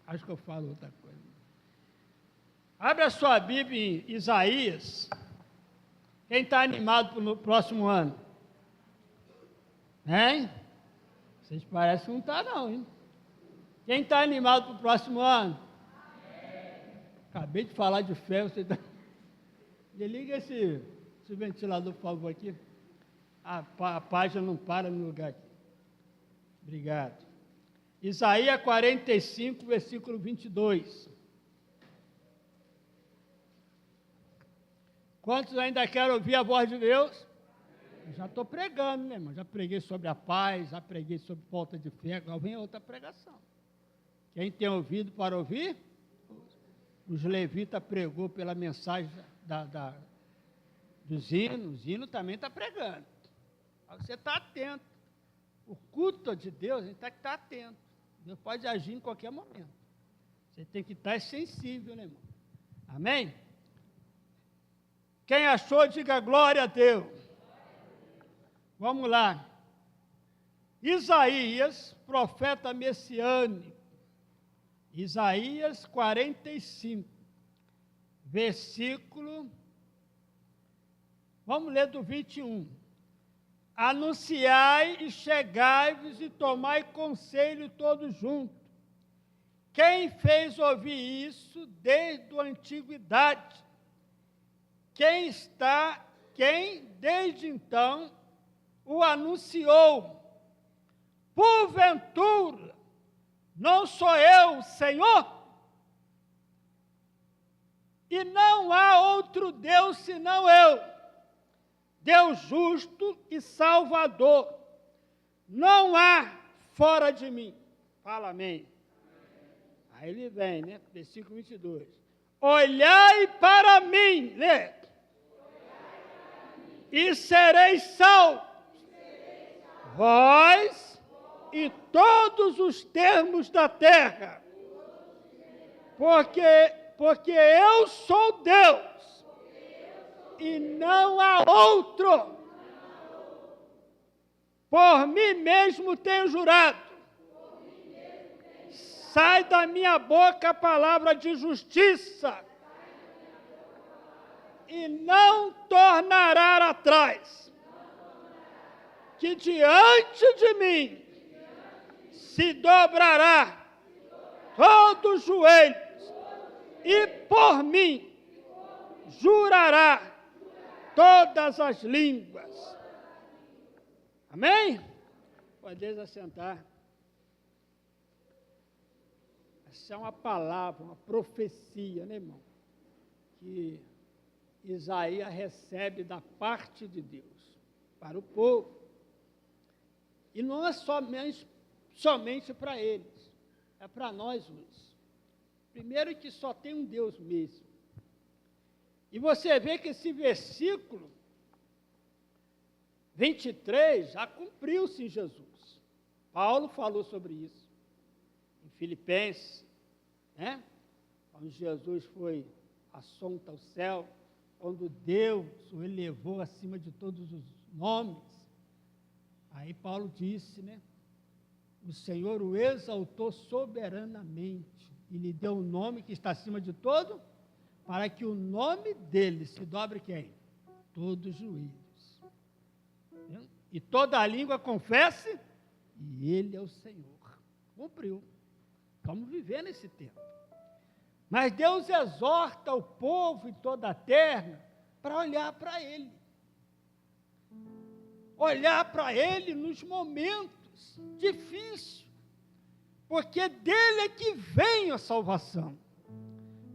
Acho que eu falo outra coisa. Abre a sua Bíblia em Isaías. Quem está animado para o próximo ano? Hein? Vocês parecem que não estão, não, hein? Quem está animado para o próximo ano? Acabei de falar de fé, você está... Desliga esse ventilador, por favor, aqui. A página não para no lugar aqui. Obrigado. Isaías 45, versículo 22. Quantos ainda querem ouvir a voz de Deus? Eu já estou pregando, né, irmão? Já preguei sobre a paz, já preguei sobre falta de fé, agora vem outra pregação. Quem tem ouvido para ouvir? Os levitas pregou pela mensagem dos hinos, o hino também está pregando. Você está atento. O culto de Deus, a gente tem que estar atento. Deus pode agir em qualquer momento. Você tem que estar sensível, né, irmão? Amém? Quem achou, diga glória a Deus. Vamos lá. Isaías, profeta messiânico. Isaías 45, versículo... Vamos ler do 21. Anunciai e chegai-vos e tomai conselho todos juntos. Quem fez ouvir isso desde a antiguidade? Quem desde então o anunciou? Porventura, não sou eu, Senhor? E não há outro Deus senão eu, Deus justo e salvador. Não há fora de mim. Fala amém. Aí ele vem, né? Versículo 22. Olhai para mim, lê. E sereis salvos, vós e todos os termos da terra, porque eu sou Deus e não há outro. Por mim mesmo tenho jurado, sai da minha boca a palavra de justiça, e não tornará atrás, que diante de mim se dobrará todo o joelho, e por mim jurará todas as línguas. Amém? Podeis assentar. Essa é uma palavra, uma profecia, né, irmão? Que Isaías recebe da parte de Deus para o povo. E não é somente para eles, é para nós hoje. Primeiro que só tem um Deus mesmo. E você vê que esse versículo 23 já cumpriu-se em Jesus. Paulo falou sobre isso em Filipenses, né? Quando Jesus foi assunto ao céu, quando Deus o elevou acima de todos os nomes. Aí Paulo disse, né? O Senhor o exaltou soberanamente e lhe deu um nome que está acima de todo, para que o nome dele se dobre quem? Todos os joelhos. E toda a língua confesse, e ele é o Senhor. Cumpriu. Vamos viver nesse tempo. Mas Deus exorta o povo e toda a terra para olhar para ele. Olhar para ele nos momentos difíceis. Porque dele é que vem a salvação.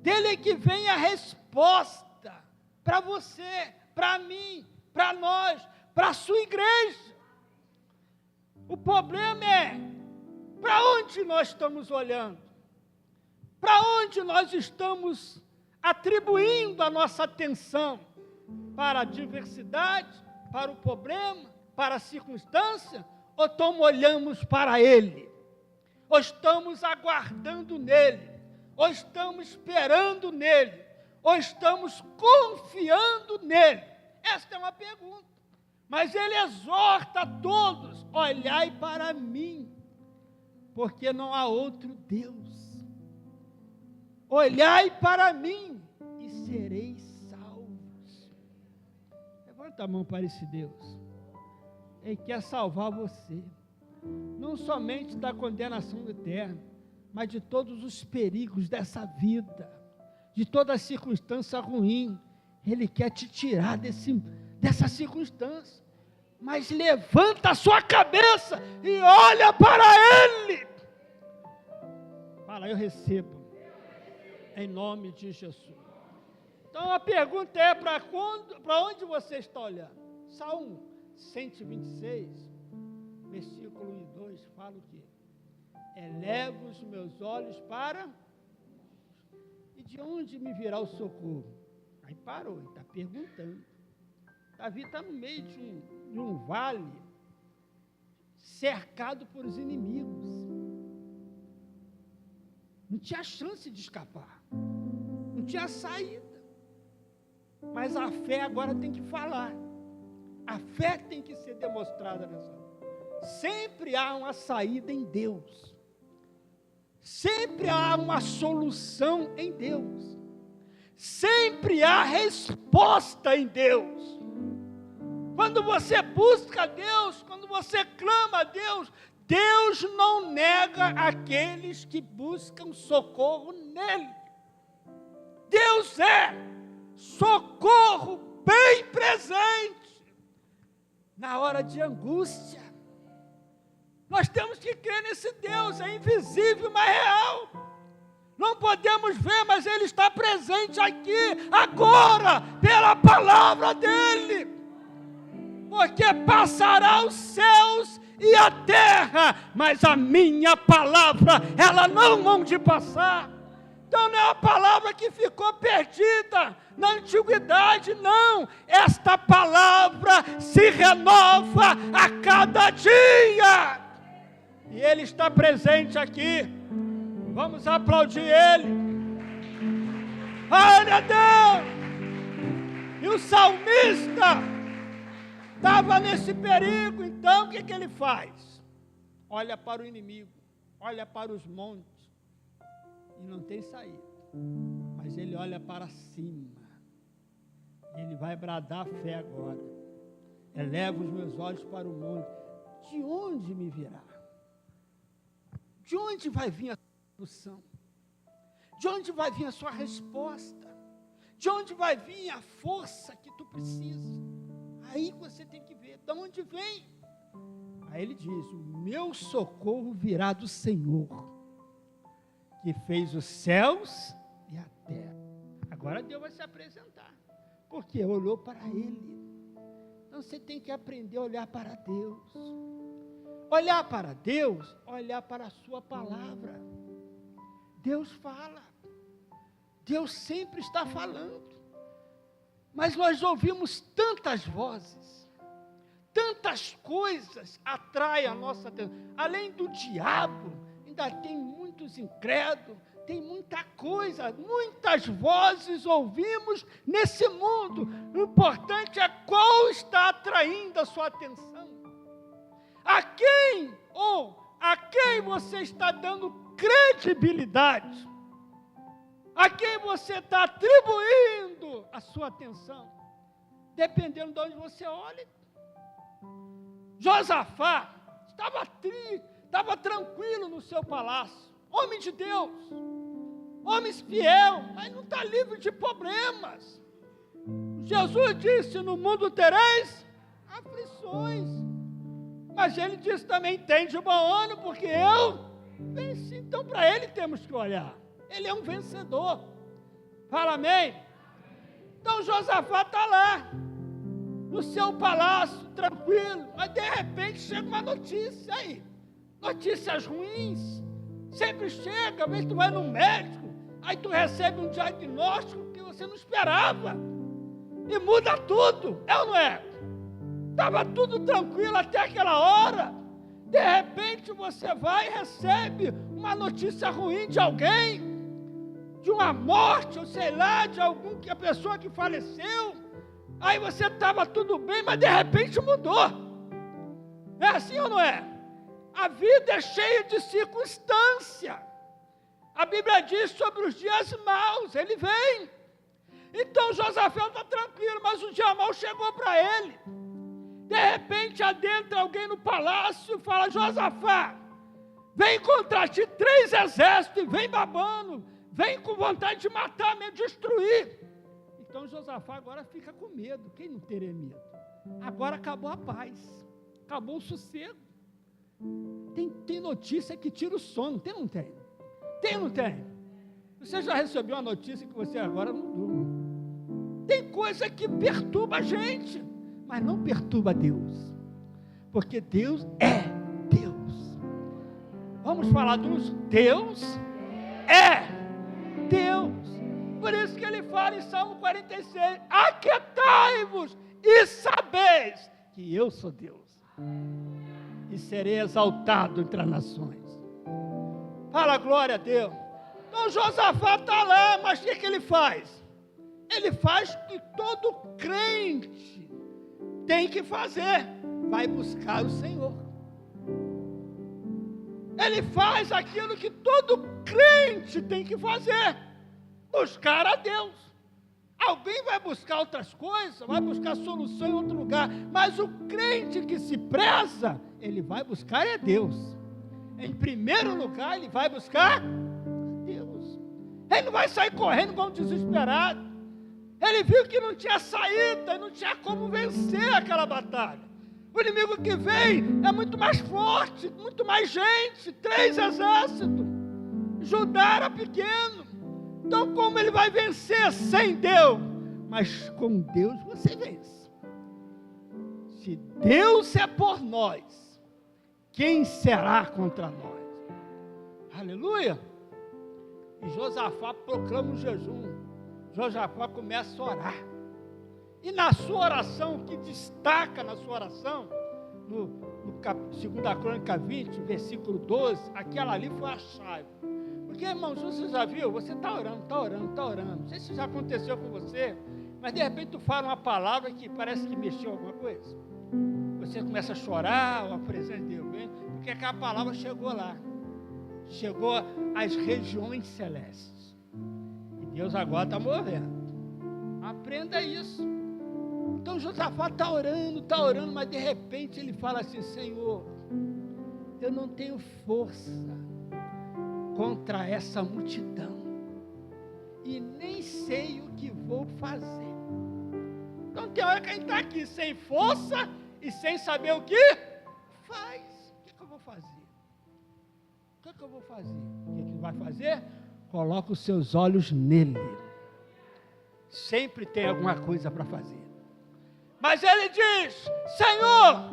Dele é que vem a resposta para você, para mim, para nós, para a sua igreja. O problema é para onde nós estamos olhando. Para onde nós estamos atribuindo a nossa atenção? Para a diversidade, para o problema, para a circunstância? Ou olhamos para Ele? Ou estamos aguardando nele? Ou estamos esperando nele? Ou estamos confiando nele? Esta é uma pergunta. Mas ele exorta a todos, olhai para mim, porque não há outro Deus. olhai para mim e sereis salvos. Levanta a mão para esse Deus. Ele quer salvar você, não somente da condenação eterna, mas de todos os perigos dessa vida, de toda circunstância ruim. Ele quer te tirar dessa circunstância. Mas levanta a sua cabeça e olha para Ele. Fala, eu recebo. Em nome de Jesus. Então a pergunta é, para onde você está olhando? Salmo 126, versículo 1 e 2, fala o quê? Elevo os meus olhos para... E de onde me virá o socorro? Aí parou, ele está perguntando. Davi está no meio de um vale, cercado por os inimigos. Não tinha chance de escapar. Não tinha saída. Mas a fé agora tem que falar. A fé tem que ser demonstrada nessa hora. Sempre há uma saída em Deus. Sempre há uma solução em Deus. Sempre há resposta em Deus. Quando você busca a Deus, quando você clama a Deus, Deus não nega aqueles que buscam socorro nele. Deus é socorro bem presente na hora de angústia. Nós temos que crer nesse Deus, é invisível, mas real. Não podemos ver, mas Ele está presente aqui, agora, pela palavra dEle. Porque passará os céus e a terra, mas a minha palavra, ela não hão de passar. Então não é uma palavra que ficou perdida na antiguidade, não. Esta palavra se renova a cada dia. E Ele está presente aqui. Vamos aplaudir Ele. Glória a Deus. E o salmista estava nesse perigo, então o que ele faz? Olha para o inimigo, olha para os montes, e não tem saída, mas ele olha para cima, ele vai bradar a fé agora. Elevo os meus olhos para o monte, de onde me virá? De onde vai vir a solução? De onde vai vir a sua resposta? De onde vai vir a força que tu precisas? Aí você tem que ver de onde vem. Aí ele diz: o meu socorro virá do Senhor, que fez os céus e a terra. Agora Deus vai se apresentar, porque olhou para Ele. Então você tem que aprender a olhar para Deus. Olhar para Deus, olhar para a sua palavra. Deus fala. Deus sempre está falando. Mas nós ouvimos tantas vozes, tantas coisas atraem a nossa atenção. Além do diabo, ainda tem muitos incrédulos, tem muita coisa, muitas vozes ouvimos nesse mundo. O importante é qual está atraindo a sua atenção. A quem você está dando credibilidade? A quem você está atribuindo a sua atenção? Dependendo de onde você olha. Josafá estava tranquilo no seu palácio, homem de Deus, homem fiel, mas não está livre de problemas. Jesus disse: no mundo tereis aflições, mas ele disse também: tem de bom ânimo, porque eu venci. Então para ele temos que olhar. Ele é um vencedor. Fala amém? Então Josafá está lá, no seu palácio, tranquilo, mas de repente chega uma notícia aí. Notícias ruins. Sempre chega, às vezes tu vai no médico, aí tu recebe um diagnóstico que você não esperava. E muda tudo, é ou não é? Estava tudo tranquilo até aquela hora. De repente você vai e recebe uma notícia ruim de alguém, de uma morte, ou sei lá, de a pessoa que faleceu. Aí você estava tudo bem, mas de repente mudou. É assim ou não é? A vida é cheia de circunstância. A Bíblia diz sobre os dias maus, ele vem. Então Josafá está tranquilo, mas o dia mau chegou para ele. De repente adentra alguém no palácio e fala: Josafá, vem contra ti 3 exércitos e vem babando, vem com vontade de matar, me destruir. Então Josafá agora fica com medo. Quem não teria medo? Agora acabou a paz, acabou o sossego. Tem notícia que tira o sono, tem ou não tem? Tem ou não tem? Você já recebeu uma notícia que você agora não durma? Tem coisa que perturba a gente, mas não perturba Deus, porque Deus é Deus. Vamos falar dos Deus é Deus. Por isso que ele fala em Salmo 46, aquietai-vos e sabeis que eu sou Deus, e serei exaltado entre as nações. Fala glória a Deus. Então Josafá está lá, mas o que ele faz? Ele faz o que todo crente tem que fazer, vai buscar o Senhor. Ele faz aquilo que todo crente tem que fazer, buscar a Deus. Alguém vai buscar outras coisas, vai buscar solução em outro lugar, mas o crente que se preza, ele vai buscar é Deus. Em primeiro lugar, ele vai buscar Deus. Ele não vai sair correndo como desesperado. Ele viu que não tinha saída, não tinha como vencer aquela batalha. O inimigo que vem é muito mais forte, muito mais gente, 3 exércitos. Judá era pequeno. Então como ele vai vencer sem Deus? Mas com Deus você vence. Se Deus é por nós, quem será contra nós? Aleluia! E Josafá proclama um jejum. Josafá começa a orar. E na sua oração, o que destaca na sua oração, no 2 Crônica 20, versículo 12, aquela ali foi a chave. Porque, irmãos, você já viu, você está orando. Não sei se já aconteceu com você, mas de repente tu fala uma palavra que parece que mexeu alguma coisa. Você começa a chorar, ou a presença de Deus vem, porque aquela palavra chegou lá. Chegou às regiões celestes. E Deus agora está movendo. Aprenda isso. Então Josafá está orando, mas de repente ele fala assim: Senhor, eu não tenho força contra essa multidão, e nem sei o que vou fazer. Então tem hora que a gente está aqui sem força e sem saber o que faz. O que eu vou fazer? O que eu vou fazer? O que ele vai fazer? Coloca os seus olhos nele. Sempre tem alguma coisa para fazer. Mas ele diz: Senhor,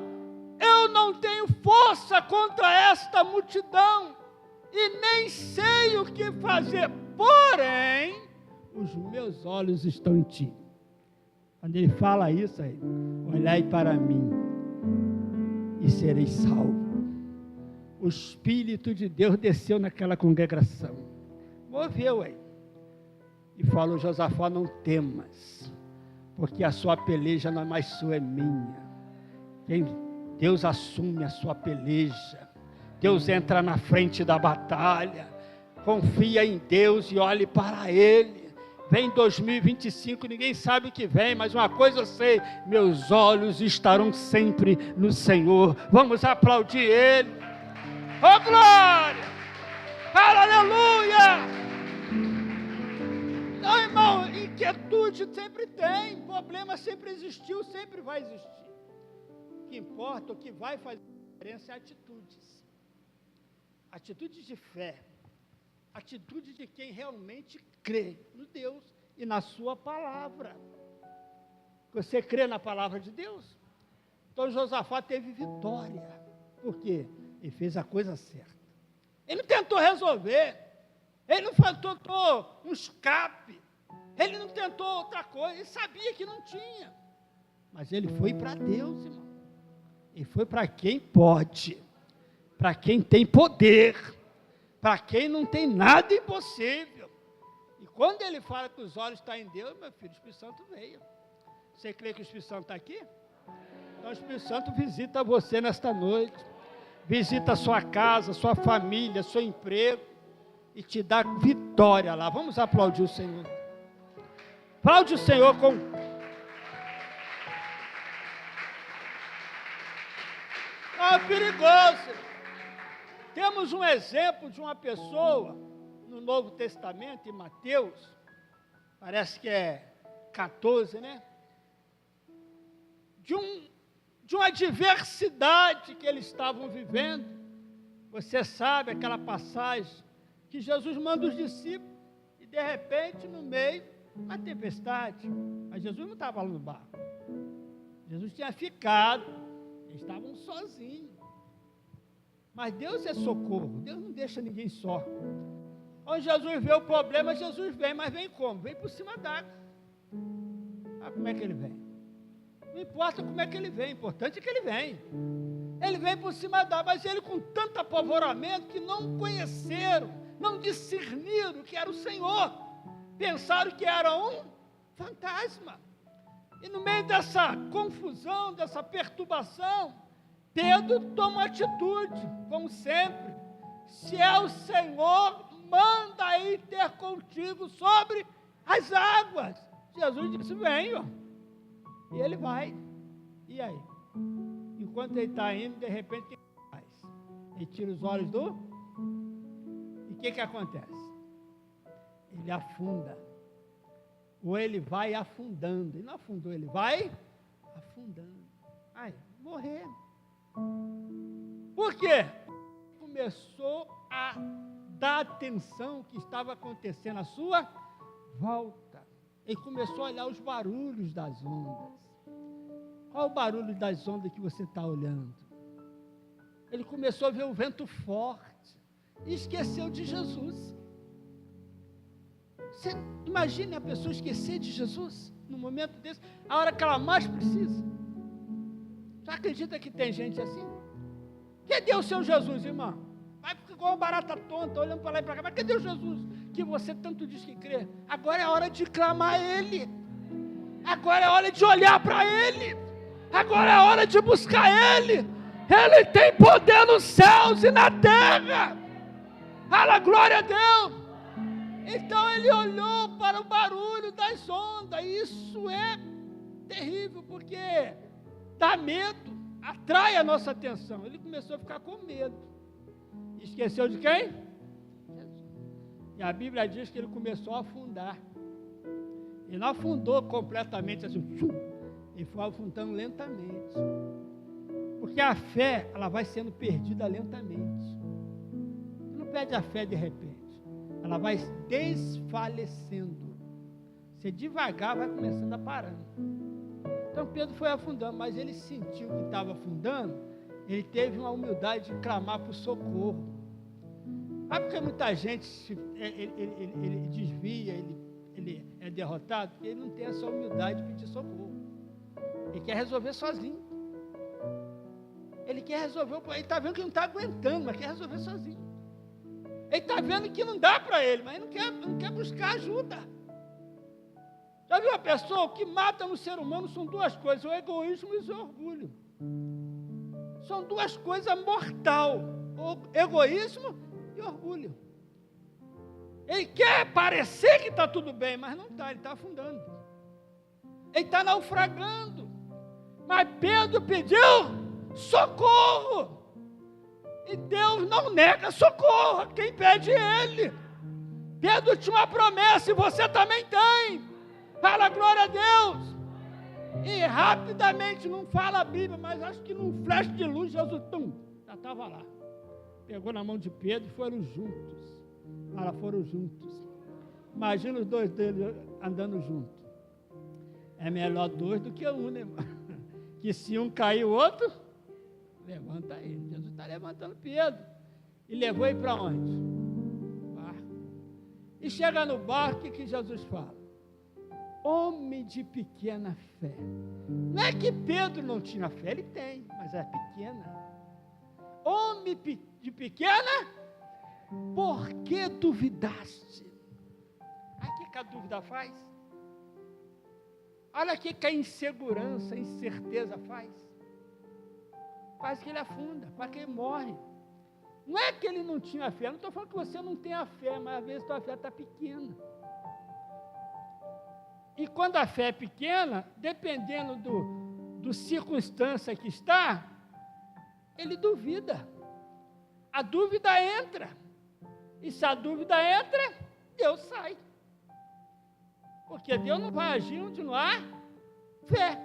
eu não tenho força contra esta multidão, e nem sei o que fazer, porém, os meus olhos estão em ti. Quando ele fala isso aí, olhai para mim, e serei salvo. O Espírito de Deus desceu naquela congregação, moveu aí, e falou: Josafá, não temas, porque a sua peleja não é mais sua, é minha. Deus assume a sua peleja, Deus entra na frente da batalha. Confia em Deus e olhe para Ele. Vem 2025, ninguém sabe o que vem, mas uma coisa eu sei: meus olhos estarão sempre no Senhor. Vamos aplaudir Ele. Oh glória! Aleluia! Então, irmão, inquietude sempre tem, problema sempre existiu, sempre vai existir. O que importa, o que vai fazer diferença é atitudes. Atitudes de fé. Atitude de quem realmente crê no Deus e na sua palavra. Você crê na palavra de Deus? Então Josafá teve vitória. Por quê? Ele fez a coisa certa. Ele não tentou resolver. Ele não tentou um escape. Ele não tentou outra coisa. Ele sabia que não tinha. Mas ele foi para Deus, irmão. Ele foi para quem pode. Para quem tem poder. Para quem não tem nada impossível. E quando ele fala que os olhos estão em Deus, meu filho, o Espírito Santo veio. Você crê que o Espírito Santo está aqui? Então o Espírito Santo visita você nesta noite. Visita a sua casa, sua família, seu emprego. e te dá vitória lá. Vamos aplaudir o Senhor. Aplaude o Senhor com... É perigoso. Temos um exemplo de uma pessoa no Novo Testamento, em Mateus, parece que é 14, né? De uma diversidade que eles estavam vivendo. Você sabe aquela passagem que Jesus manda os discípulos e de repente no meio uma tempestade. Mas Jesus não estava lá no barco. Jesus tinha ficado, eles estavam sozinhos. Mas Deus é socorro, Deus não deixa ninguém só. Onde Jesus vê o problema, Jesus vem, mas vem como? Vem por cima d'água. Ah, como é que ele vem? Não importa como é que ele vem, o importante é que ele vem. Ele vem por cima d'água, mas ele com tanto apavoramento que não conheceram, não discerniram que era o Senhor. Pensaram que era um fantasma. E no meio dessa confusão, dessa perturbação, Pedro toma atitude, como sempre. Se é o Senhor, manda aí ter contigo sobre as águas. Jesus disse, venha. E ele vai. E aí? Enquanto ele está indo, de repente, o que ele faz? Ele tira os olhos do... E o que acontece? Ele afunda. Ou ele vai afundando. Ele não afundou, ele vai afundando. Ai, morrer. Por quê? Começou a dar atenção ao que estava acontecendo à sua volta. Ele começou a olhar os barulhos das ondas. Qual o barulho das ondas que você está olhando? Ele começou a ver o vento forte e esqueceu de Jesus. Você imagine a pessoa esquecer de Jesus no momento desse, a hora que ela mais precisa. Você acredita que tem gente assim? Cadê o seu Jesus, irmão? Vai ficar igual uma barata tonta, olhando para lá e para cá. Mas cadê o Jesus que você tanto diz que crê? Agora é hora de clamar a Ele. Agora é hora de olhar para Ele. Agora é hora de buscar Ele. Ele tem poder nos céus e na terra. Fala, glória a Deus. Então ele olhou para o barulho das ondas. Isso é terrível, porque dá medo, atrai a nossa atenção. Ele começou a ficar com medo. Esqueceu de quem? Jesus. E a Bíblia diz que ele começou a afundar. Ele não afundou completamente assim, ele foi afundando lentamente. Porque a fé, ela vai sendo perdida lentamente. Você não perde a fé de repente. Ela vai desfalecendo. Você devagar vai começando a parar. Então Pedro foi afundando, mas ele sentiu que estava afundando, ele teve uma humildade de clamar por socorro. Sabe porque muita gente ele desvia, ele é derrotado? Porque ele não tem essa humildade de pedir socorro. Ele quer resolver sozinho. Ele quer resolver, ele está vendo que não está aguentando, mas quer resolver sozinho. Ele está vendo que não dá para ele, mas ele não quer buscar ajuda. Já viu a pessoa? O que mata no ser humano são duas coisas, o egoísmo e o orgulho. São duas coisas mortais, o egoísmo e o orgulho. Ele quer parecer que está tudo bem, mas não está, ele está afundando. Ele está naufragando. Mas Pedro pediu socorro. E Deus não nega socorro a quem pede Ele. Pedro tinha uma promessa e você também tem. Fala glória a Deus. E rapidamente, não fala a Bíblia, mas acho que num flash de luz, Jesus já estava lá. Pegou na mão de Pedro e foram juntos. Foram juntos. Imagina os dois deles andando juntos. É melhor dois do que um, né, irmão? Que se um cair, o outro... Levanta ele. Jesus está levantando Pedro. E levou ele para onde? Barco. E chega no barco, o que Jesus fala? Homem de pequena fé. Não é que Pedro não tinha fé, ele tem, mas é pequena. Homem de pequena, por que duvidaste? Aí o que a dúvida faz? Olha o que a insegurança, a incerteza faz. Faz que ele afunda, faz que ele morre. Não é que ele não tinha fé, não estou falando que você não tenha fé, mas às vezes a tua fé está pequena. E quando a fé é pequena, dependendo do circunstância que está, ele duvida. A dúvida entra. E se a dúvida entra, Deus sai. Porque Deus não vai agir onde não há fé.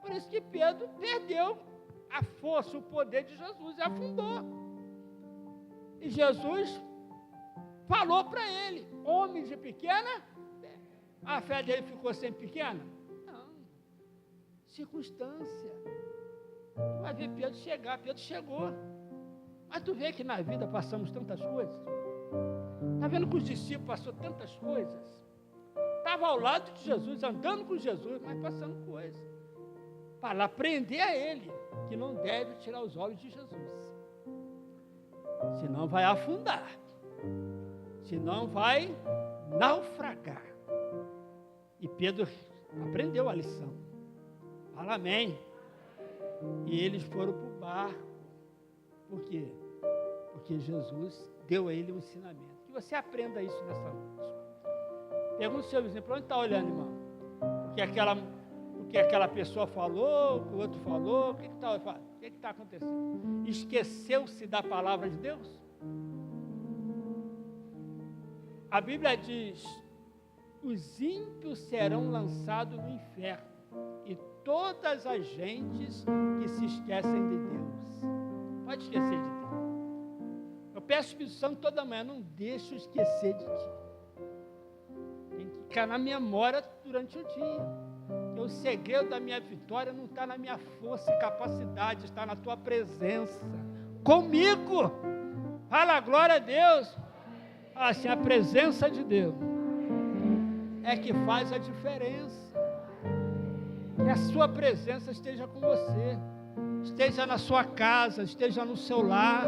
Por isso que Pedro perdeu a força, o poder de Jesus e afundou. E Jesus falou para ele, homem de pequena fé. A fé dele ficou sempre pequena? Não. Circunstância. Tu vai ver Pedro chegar, Pedro chegou. Mas tu vê que na vida passamos tantas coisas. Está vendo que os discípulos passaram tantas coisas? Estava ao lado de Jesus, andando com Jesus, mas passando coisas. Para aprender a ele, que não deve tirar os olhos de Jesus. Senão vai afundar. Senão vai naufragar. E Pedro aprendeu a lição. Fala amém. E eles foram para o barco. Por quê? Porque Jesus deu a ele um ensinamento. Que você aprenda isso nessa noite. Pergunta ao seu vizinho, para onde está olhando, irmão? O que aquela pessoa falou, o que o outro falou, o que está acontecendo? Esqueceu-se da palavra de Deus? A Bíblia diz, os ímpios serão lançados no inferno, e todas as gentes que se esquecem de Deus. Pode esquecer de Deus. Eu peço ao Espírito Santo toda manhã, não deixe eu esquecer de ti. Tem que ficar na memória durante o dia. O segredo da minha vitória não está na minha força e capacidade, está na tua presença. Comigo. Fala glória a Deus. Assim, a presença de Deus é que faz a diferença. Que a sua presença esteja com você. Esteja na sua casa, esteja no seu lar.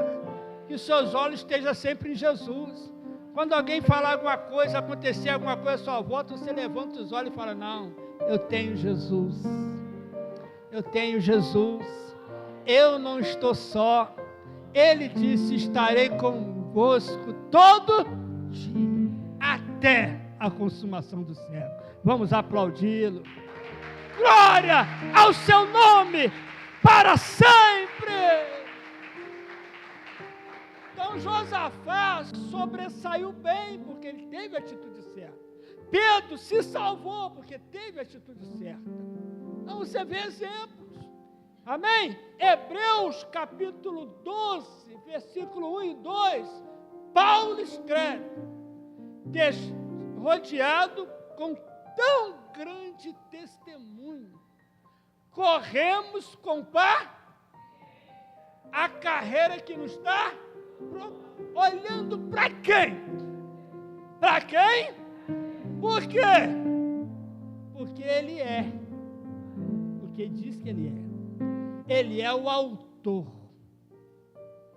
Que os seus olhos estejam sempre em Jesus. Quando alguém falar alguma coisa, acontecer alguma coisa à sua volta, você levanta os olhos e fala, não, eu tenho Jesus. Eu tenho Jesus. Eu não estou só. Ele disse, estarei convosco todo dia, até a consumação do século. Vamos aplaudi-lo. Glória ao seu nome, para sempre. Então Josafá sobressaiu bem, porque ele teve a atitude certa. Pedro se salvou, porque teve a atitude certa. Então você vê exemplos. Amém? Hebreus capítulo 12, versículo 1 e 2, Paulo escreve, rodeado com tão grande testemunho, corremos com a carreira que nos está olhando para quem? Para quem? Por quê? Porque ele é. Porque diz que ele é. Ele é o autor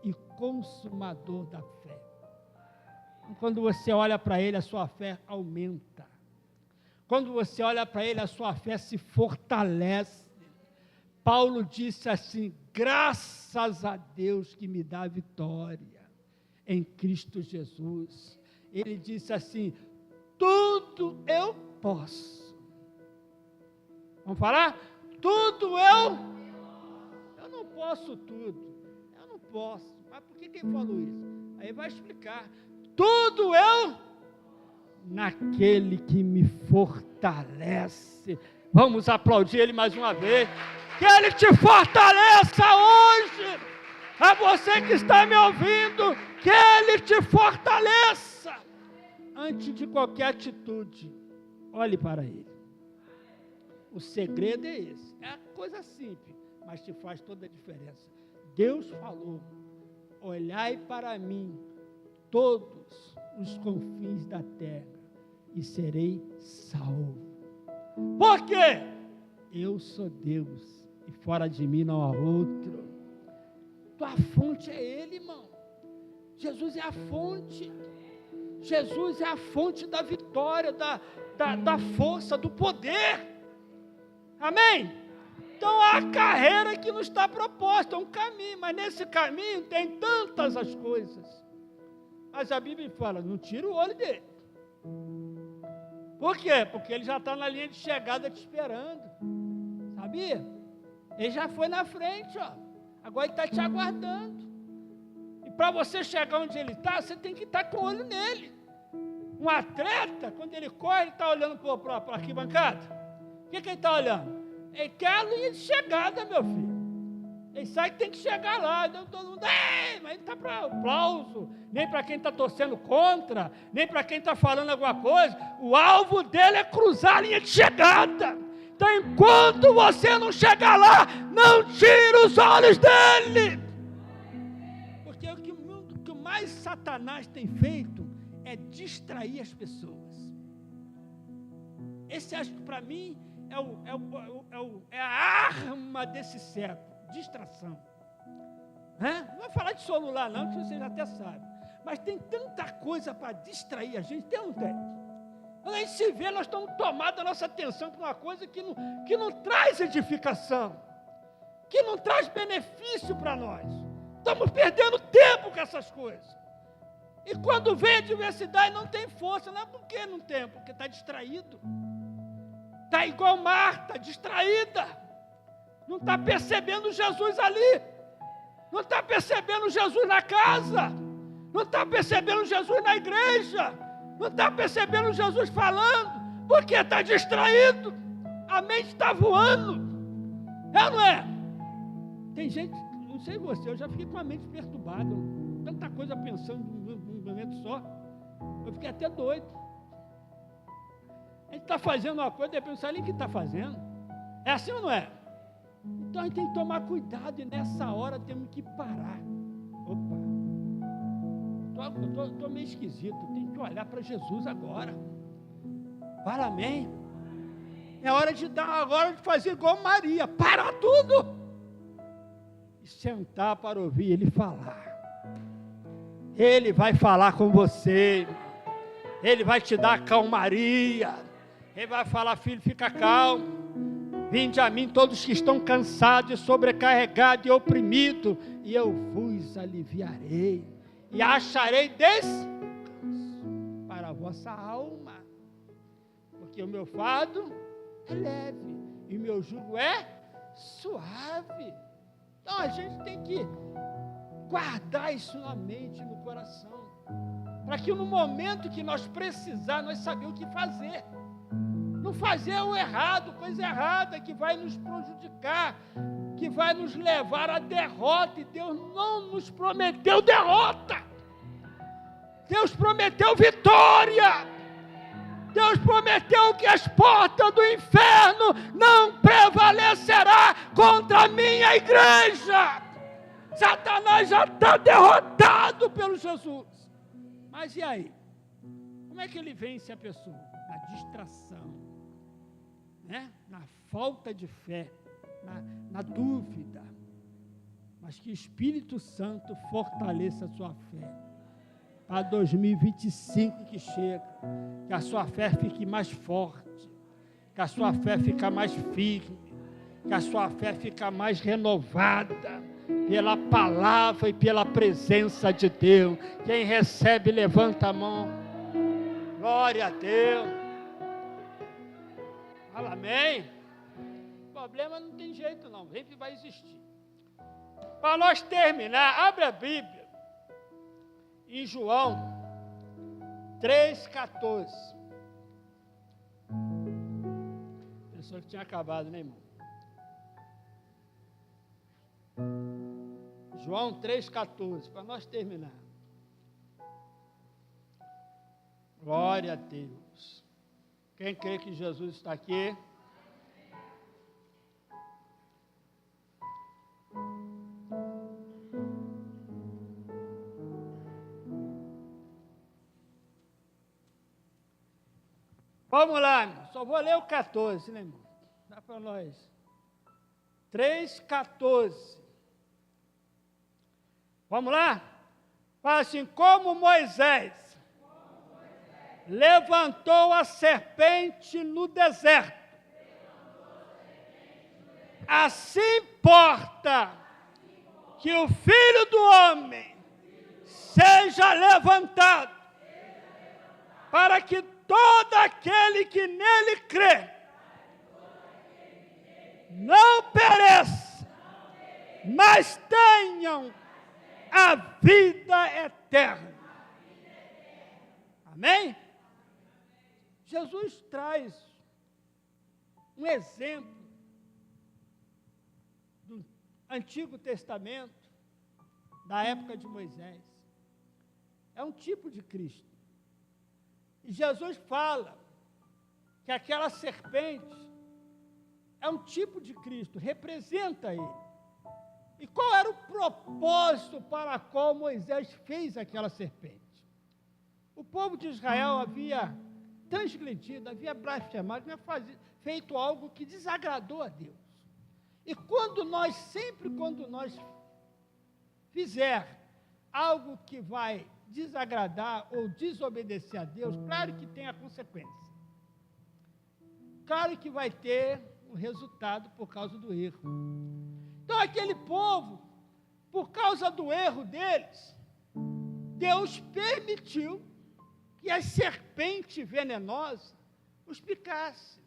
e consumador da fé. Quando você olha para ele, a sua fé aumenta. Quando você olha para ele, a sua fé se fortalece. Paulo disse assim, graças a Deus que me dá vitória em Cristo Jesus. Ele disse assim, tudo eu posso. Vamos falar? Tudo eu não posso tudo. Eu não posso. Mas por que ele falou isso? Aí vai explicar. Tudo eu naquele que me fortalece. Vamos aplaudir ele mais uma vez. Que ele te fortaleça hoje. A você que está me ouvindo, que ele te fortaleça. Antes de qualquer atitude, olhe para ele. O segredo é esse. É coisa simples, mas te faz toda a diferença. Deus falou, olhai para mim, todos os confins da terra, e serei salvo. Por quê? Eu sou Deus, e fora de mim não há outro. Tua fonte é ele, irmão. Jesus é a fonte. Jesus é a fonte da vitória, da força, do poder. Amém? Então há a carreira que nos está proposta, é um caminho, mas nesse caminho tem tantas as coisas. Mas a Bíblia fala, não tira o olho dele. Por quê? Porque ele já está na linha de chegada te esperando. Sabia? Ele já foi na frente, ó. Agora ele está te aguardando. E para você chegar onde ele está, você tem que estar com o olho nele. Um atleta, quando ele corre, ele está olhando para a arquibancada. O que ele está olhando? Ele quer a linha de chegada, meu filho. Ele sabe que tem que chegar lá. Então todo mundo, mas ele está para aplauso, nem para quem está torcendo contra, nem para quem está falando alguma coisa. O alvo dele é cruzar a linha de chegada. Então, enquanto você não chegar lá, não tire os olhos dele. Porque o que mais Satanás tem feito é distrair as pessoas. Esse, acho que para mim, é a arma desse século, distração. Não vou falar de celular não, que vocês até sabem. Mas tem tanta coisa para distrair a gente, tem ou não tem? Quando a gente se vê, nós estamos tomados a nossa atenção para uma coisa que não traz edificação, que não traz benefício para nós. Estamos perdendo tempo com essas coisas. E quando vem a adversidade, não tem força. Não é porque não tem, porque está distraído. Está igual Marta, distraída. Não está percebendo Jesus ali. Não está percebendo Jesus na casa. Não está percebendo Jesus na igreja. Não está percebendo Jesus falando, porque está distraído. A mente está voando. É ou não é? Tem gente, não sei você, eu já fiquei com a mente perturbada. Tanta coisa pensando num momento só. Eu fiquei até doido. A gente está fazendo uma coisa, de repente não sabe nem o que está fazendo. É assim ou não é? Então a gente tem que tomar cuidado e nessa hora temos que parar. Opa! Estou meio esquisito, tem que olhar para Jesus agora. Para, amém? É hora de fazer igual Maria, parar tudo e sentar para ouvir ele falar. Ele vai falar com você, ele vai te dar calmaria, ele vai falar, filho, fica calmo, vinde a mim todos que estão cansados, sobrecarregados e oprimidos, e eu vos aliviarei. E acharei descanso para a vossa alma, porque o meu fardo é leve e o meu jugo é suave. Então a gente tem que guardar isso na mente e no coração, para que no momento que nós precisar, nós sabemos o que fazer. Não fazer o errado, coisa errada que vai nos prejudicar, que vai nos levar à derrota, e Deus não nos prometeu derrota. Deus prometeu vitória. Deus prometeu que as portas do inferno não prevalecerá contra a minha igreja. Satanás já está derrotado pelo Jesus. Mas e aí? Como é que ele vence a pessoa? Na distração, na falta de fé, na dúvida. Mas que o Espírito Santo fortaleça a sua fé. Para 2025 que chega, que a sua fé fique mais forte, que a sua fé fique mais firme, que a sua fé fique mais renovada, pela palavra e pela presença de Deus. Quem recebe, levanta a mão. Glória a Deus. Fala amém. O problema não tem jeito não, sempre vai existir. Para nós terminar, abre a Bíblia em João 3,14. Pensou que tinha acabado, né, irmão? João 3,14, para nós terminar. Glória a Deus. Quem crê que Jesus está aqui? Vamos lá, irmão. Só vou ler o 14, né, irmão? Dá para nós. 3,14. Vamos lá? Fala assim, como Moisés levantou a serpente no deserto. Assim importa que o Filho do Homem seja levantado, para que todo aquele que nele crê não pereça, mas tenham a vida eterna. Amém? Jesus traz um exemplo do Antigo Testamento, da época de Moisés. É um tipo de Cristo. E Jesus fala que aquela serpente é um tipo de Cristo, representa ele. E qual era o propósito para o qual Moisés fez aquela serpente? O povo de Israel havia transgredido, havia blasfemado, havia feito algo que desagradou a Deus. E quando nós fizer algo que vai desagradar ou desobedecer a Deus, claro que tem a consequência. Claro que vai ter um resultado por causa do erro. Então, aquele povo, por causa do erro deles, Deus permitiu que a serpente venenosa os picasse.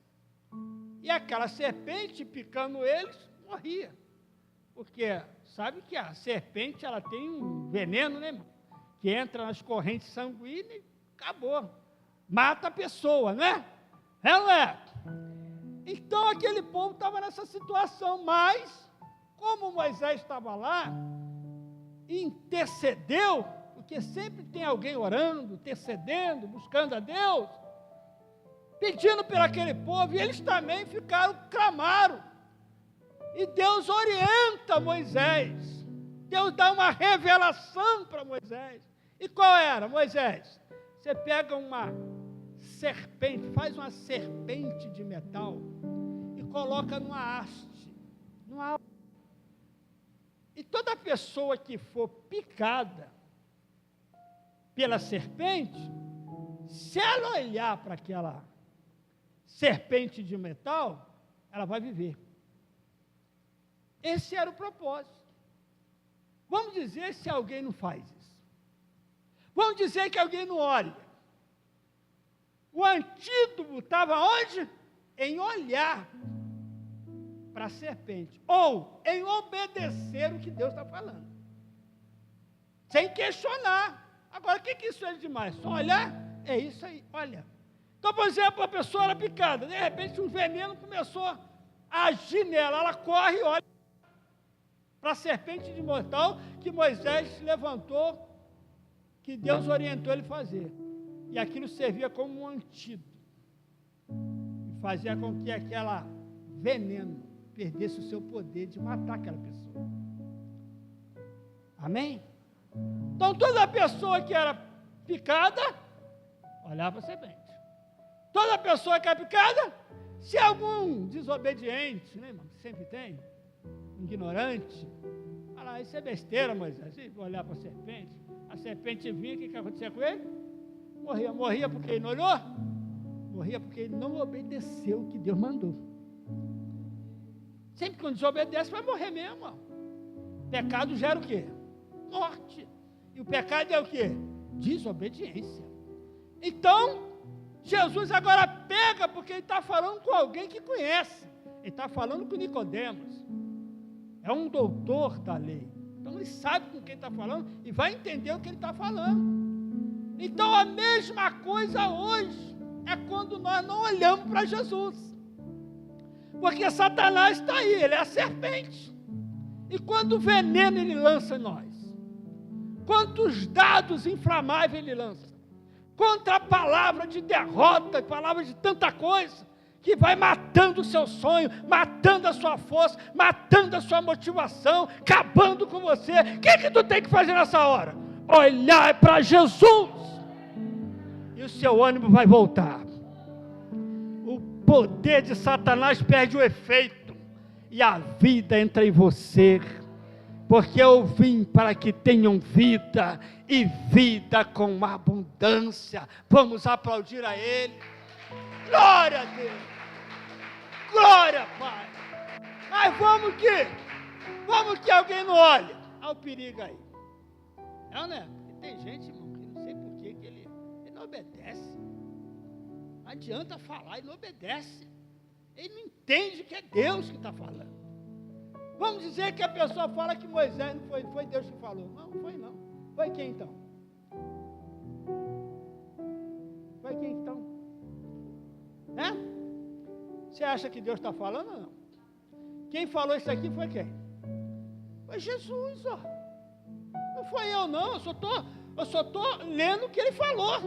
E aquela serpente, picando eles, morria. Porque sabe que a serpente ela tem um veneno, né, irmão? Que entra nas correntes sanguíneas e acabou. Mata a pessoa, não é? É ou não é? Então aquele povo estava nessa situação, mas como Moisés estava lá, intercedeu, porque sempre tem alguém orando, intercedendo, buscando a Deus, pedindo por aquele povo, e eles também clamaram. E Deus orienta Moisés. Deus dá uma revelação para Moisés. E qual era, Moisés? Você pega uma serpente, faz uma serpente de metal e coloca numa haste. E toda pessoa que for picada pela serpente, se ela olhar para aquela serpente de metal, ela vai viver. Esse era o propósito. Vamos dizer se alguém não faz isso. Vamos dizer que alguém não olha. O antídoto estava onde? Em olhar para a serpente. Ou em obedecer o que Deus está falando. Sem questionar. Agora, o que isso é demais? Só olhar? É isso aí, olha. Então, por exemplo, a pessoa era picada. De repente, um veneno começou a agir nela. Ela corre e olha para a serpente de mortal que Moisés levantou, que Deus orientou ele a fazer. E aquilo servia como um antídoto. E fazia com que aquela veneno perdesse o seu poder de matar aquela pessoa. Amém? Então, toda pessoa que era picada, olhava para a serpente. Toda pessoa que era picada, se algum desobediente, né, irmão? Sempre tem, ignorante, fala, isso é besteira, Moisés, olhar para a serpente vinha, o que acontecia com ele? Morria porque ele não olhou? Morria porque ele não obedeceu o que Deus mandou. Sempre que desobedece vai morrer mesmo. Ó. Pecado gera o quê? Morte. E o pecado é o quê? Desobediência. Então, Jesus agora pega, porque ele está falando com alguém que conhece. Ele está falando com Nicodemos. É um doutor da lei. Então ele sabe com quem está falando e vai entender o que ele está falando. Então a mesma coisa hoje é quando nós não olhamos para Jesus. Porque Satanás está aí, ele é a serpente. E quando o veneno ele lança em nós, quantos dados inflamáveis ele lança, contra a palavra de derrota, palavra de tanta coisa, que vai matando o seu sonho, matando a sua força, matando a sua motivação, acabando com você. O que tu tem que fazer nessa hora? Olhar para Jesus. E o seu ânimo vai voltar. O poder de Satanás perde o efeito. E a vida entra em você. Porque eu vim para que tenham vida. E vida com abundância. Vamos aplaudir a Ele. Glória a Deus. Glória, Pai. Mas vamos que alguém não olhe. Olha o perigo aí. Não, né? Porque tem gente, irmão, que não sei por que ele não obedece. Não adianta falar, ele não obedece. Ele não entende que é Deus que está falando. Vamos dizer que a pessoa fala que Moisés não foi Deus que falou. Não foi não. Foi quem então? Foi quem então? Né? Você acha que Deus está falando ou não? Quem falou isso aqui foi quem? Foi Jesus, ó. Não foi eu não, eu só estou lendo o que ele falou.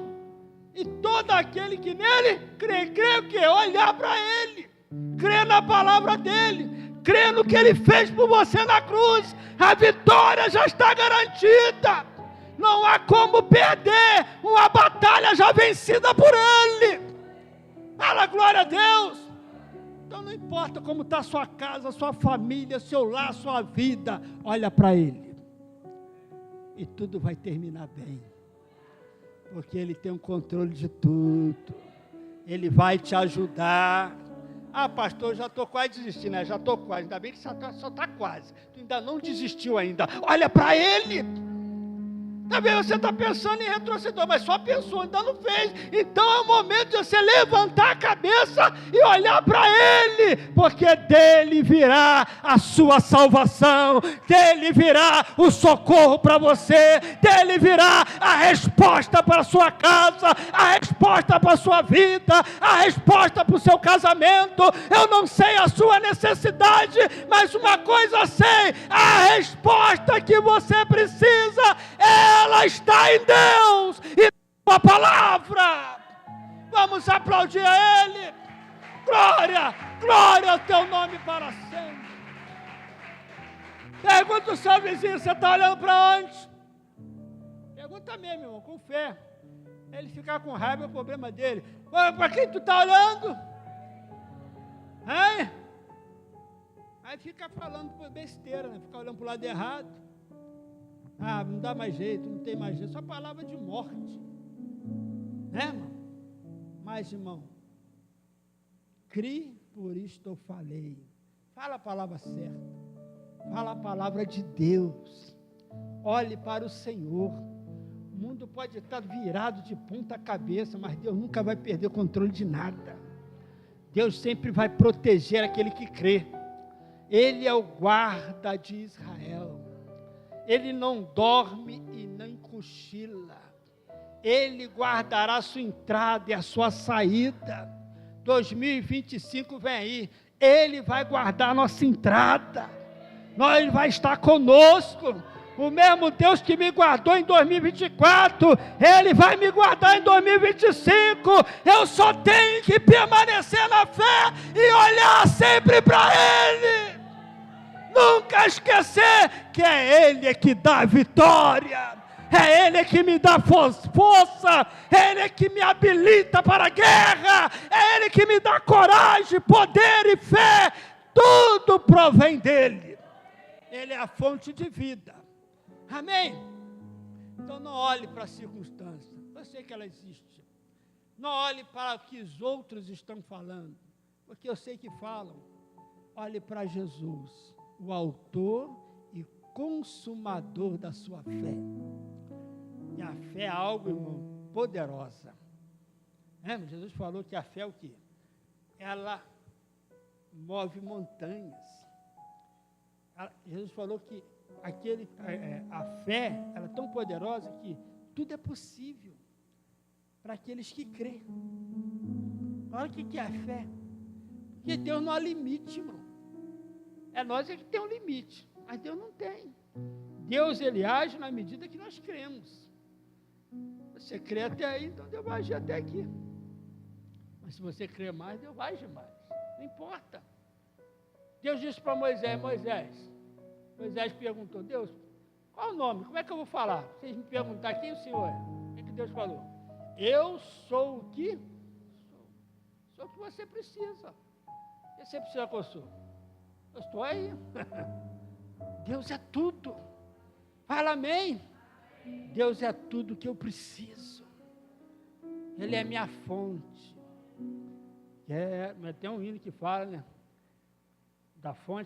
E todo aquele que nele crê o quê? Olhar para ele, crê na palavra dele, crê no que ele fez por você na cruz. A vitória já está garantida. Não há como perder uma batalha já vencida por ele. Fala, glória a Deus. Então não importa como está a sua casa, a sua família, seu lar, sua vida, olha para ele. E tudo vai terminar bem. Porque ele tem o controle de tudo. Ele vai te ajudar. Ah, pastor, já estou quase desistindo, né? Já estou quase. Ainda bem que só está quase. Tu ainda não desistiu ainda. Olha para ele. Talvez você está pensando em retroceder, mas só pensou, ainda não fez. Então é o momento de você levantar a cabeça e olhar para ele, porque dele virá a sua salvação, dele virá o socorro para você, dele virá a resposta para a sua casa, a resposta para a sua vida, a resposta para o seu casamento. Eu não sei a sua necessidade, mas uma coisa sei, a resposta que você precisa ela está em Deus e na palavra. Vamos aplaudir a Ele. Glória, glória ao teu nome para sempre. Pergunta o seu vizinho, você está olhando para onde? Pergunta mesmo, irmão, com fé. Ele ficar com raiva é o problema dele. Para quem tu está olhando? Hein? Aí fica falando besteira, né? Fica olhando para o lado errado. Ah, não dá mais jeito, não tem mais jeito. Só palavra de morte. Né, irmão? Mas, irmão, crie, por isto eu falei. Fala a palavra certa. Fala a palavra de Deus. Olhe para o Senhor. O mundo pode estar virado de ponta cabeça, mas Deus nunca vai perder o controle de nada. Deus sempre vai proteger aquele que crê. Ele é o guarda de Israel. Ele não dorme e nem cochila. Ele guardará a sua entrada e a sua saída. 2025 vem aí. Ele vai guardar a nossa entrada. Ele vai estar conosco. O mesmo Deus que me guardou em 2024, Ele vai me guardar em 2025. Eu só tenho que permanecer na fé e olhar sempre para Ele. Nunca esquecer que é Ele que dá a vitória, é Ele que me dá força, é Ele que me habilita para a guerra, é Ele que me dá coragem, poder e fé, tudo provém dEle. Ele é a fonte de vida, amém? Então não olhe para a circunstância, eu sei que ela existe, não olhe para o que os outros estão falando, porque eu sei que falam, olhe para Jesus, o autor e consumador da sua fé. E a fé é algo, irmão, poderosa. Jesus falou que a fé é o quê? Ela move montanhas. Jesus falou que a fé, ela é tão poderosa que tudo é possível para aqueles que creem. Olha o que é a fé. Porque Deus não há limite, irmão. É nós que tem um limite, mas Deus não tem. Deus, Ele age na medida que nós cremos. Você crê até aí, então Deus vai agir até aqui. Mas se você crê mais, Deus vai agir mais. Não importa. Deus disse para Moisés, Moisés perguntou, Deus, qual o nome? Como é que eu vou falar? Vocês me perguntar quem o Senhor é? O que Deus falou? Eu sou o que sou. Sou o que você precisa. O que você precisa que eu sou? Eu estou aí. Deus é tudo. Fala amém. Deus é tudo que eu preciso. Ele é minha fonte. Tem um hino que fala, né? Da fonte